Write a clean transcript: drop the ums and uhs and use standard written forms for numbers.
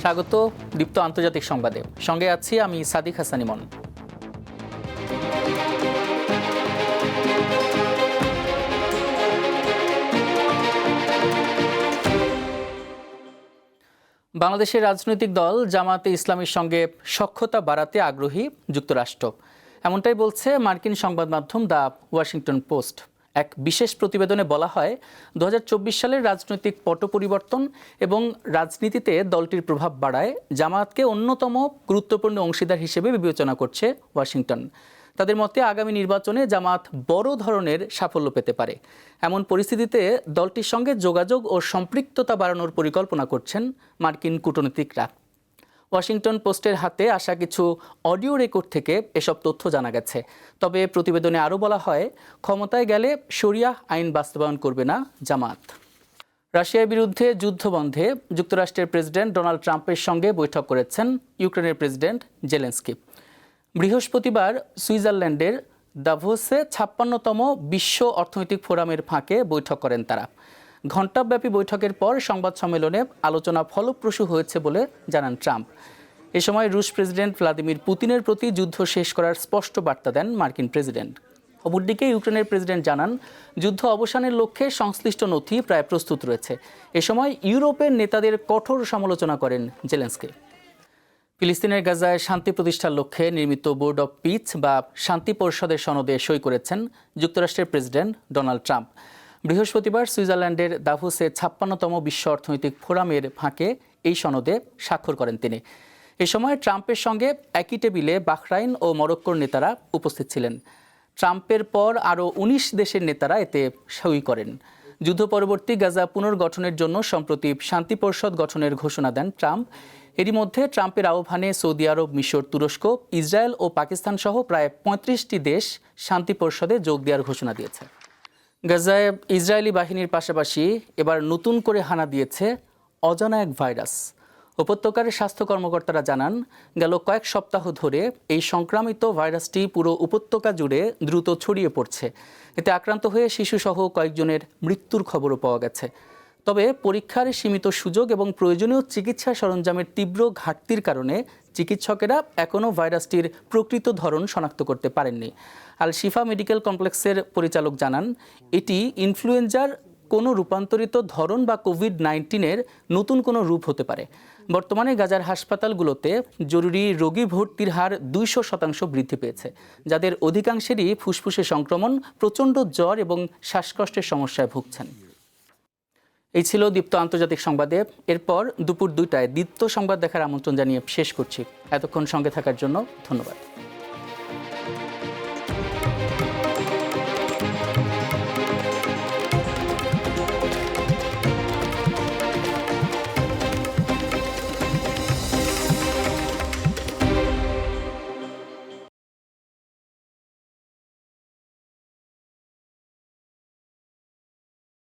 স্বাগত দীপ্ত আন্তর্জাতিক সংবাদে। সঙ্গে আছি আমি সাদিক হাসান ইমন। বাংলাদেশের রাজনৈতিক দল জামায়াতে ইসলামীর সঙ্গে সখ্যতা বাড়াতে আগ্রহী যুক্তরাষ্ট্র, এমনটাই বলছে মার্কিন সংবাদ মাধ্যম দ্য ওয়াশিংটন পোস্ট। এক বিশেষ প্রতিবেদনে বলা হয়, 2024 সালের রাজনৈতিক পট পরিবর্তন এবং রাজনীতিতে দলটির প্রভাব বাড়ায় জামায়াতকে অন্যতম গুরুত্বপূর্ণ অংশীদার হিসেবে বিবেচনা করছে ওয়াশিংটন। তাদের মতে আগামী নির্বাচনে জামায়াত বড় ধরনের সাফল্য পেতে পারে। এমন পরিস্থিতিতে দলটির সঙ্গে যোগাযোগ ও সম্পৃক্ততা বাড়ানোর পরিকল্পনা করছেন মার্কিন কূটনীতিকরা। ওয়াশিংটন পোস্টের হাতে আসা কিছু অডিও রেকর্ড থেকে এসব তথ্য জানা গেছে। তবে প্রতিবেদনে আরও বলা হয়, ক্ষমতায় গেলে শরিয়া আইন বাস্তবায়ন করবে না জামায়াত। রাশিয়ার বিরুদ্ধে যুদ্ধ বন্ধে যুক্তরাষ্ট্রের প্রেসিডেন্ট ডোনাল্ড ট্রাম্পের সঙ্গে বৈঠক করেছেন ইউক্রেনের প্রেসিডেন্ট জেলেনস্কি। বৃহস্পতিবার সুইজারল্যান্ডের দাভোসে 56তম বিশ্ব অর্থনৈতিক ফোরামের ফাঁকে বৈঠক করেন তারা। ঘণ্টাব্যাপী বৈঠকের পর সংবাদ সম্মেলনে আলোচনা ফলপ্রসূ হয়েছে বলে জানান ট্রাম্প। এ সময় রুশ প্রেসিডেন্ট ভ্লাদিমির পুতিনের প্রতি যুদ্ধ শেষ করার স্পষ্ট বার্তা দেন মার্কিন প্রেসিডেন্ট। অপরদিকে ইউক্রেনের প্রেসিডেন্ট জানান, যুদ্ধ অবসানের লক্ষ্যে সংশ্লিষ্ট নথি প্রায় প্রস্তুত রয়েছে। এ সময় ইউরোপের নেতাদের কঠোর সমালোচনা করেন জেলেনস্কি। ফিলিস্তিনের গাজায় শান্তি প্রতিষ্ঠার লক্ষ্যে নির্মিত বোর্ড অব পিস বা শান্তি পরিষদের সনদে সই করেছেন যুক্তরাষ্ট্রের প্রেসিডেন্ট ডোনাল্ড ট্রাম্প। বৃহস্পতিবার সুইজারল্যান্ডের দাভোসে 56তম বিশ্ব অর্থনৈতিক ফোরামের ফাঁকে এই সনদে স্বাক্ষর করেন তিনি। এ সময় ট্রাম্পের সঙ্গে একই টেবিলে বাহরাইন ও মরক্কোর নেতারা উপস্থিত ছিলেন। ট্রাম্পের পর আরও 19 দেশের নেতারা এতে সই করেন। যুদ্ধ পরবর্তী গাজা পুনর্গঠনের জন্য সম্প্রতি শান্তি পরিষদ গঠনের ঘোষণা দেন ট্রাম্প। এরই মধ্যে ট্রাম্পের আহ্বানে সৌদি আরব, মিশর, তুরস্ক, ইসরায়েল ও পাকিস্তান সহ প্রায় 35টি দেশ শান্তি পরিষদে যোগ দেওয়ার ঘোষণা দিয়েছে। গাজায় ইসরায়েলি বাহিনীর পাশাপাশি এবার নতুন করে হানা দিয়েছে অজানা এক ভাইরাস। উপত্যকার স্বাস্থ্য কর্মকর্তারা জানান, গেল কয়েক সপ্তাহ ধরে এই সংক্রামিত ভাইরাসটি পুরো উপত্যকা জুড়ে দ্রুত ছড়িয়ে পড়ছে। এতে আক্রান্ত হয়ে শিশুসহ কয়েকজনের মৃত্যুর খবরও পাওয়া গেছে। তবে পরীক্ষার সীমিত সুযোগ এবং প্রয়োজনীয় চিকিৎসা সরঞ্জামের তীব্র ঘাটতির কারণে চিকিৎসকেরা এখনও ভাইরাসটির প্রকৃত ধরন শনাক্ত করতে পারেননি। আল শিফা মেডিকেল কমপ্লেক্সের পরিচালক জানান, এটি ইনফ্লুয়েঞ্জার কোনো রূপান্তরিত ধরন বা কোভিড-19-এর নতুন কোনো রূপ হতে পারে। বর্তমানে গাজার হাসপাতালগুলোতে জরুরি রোগী ভর্তির হার 200% বৃদ্ধি পেয়েছে, যাদের অধিকাংশেরই ফুসফুসে সংক্রমণ, প্রচণ্ড জ্বর এবং শ্বাসকষ্টের সমস্যায় ভুগছেন। এই ছিল দীপ্ত আন্তর্জাতিক সংবাদে। এরপর দুপুর 2টায় দীপ্ত সংবাদ দেখার আমন্ত্রণ জানিয়ে শেষ করছি। এতক্ষণ সঙ্গে থাকার জন্য ধন্যবাদ।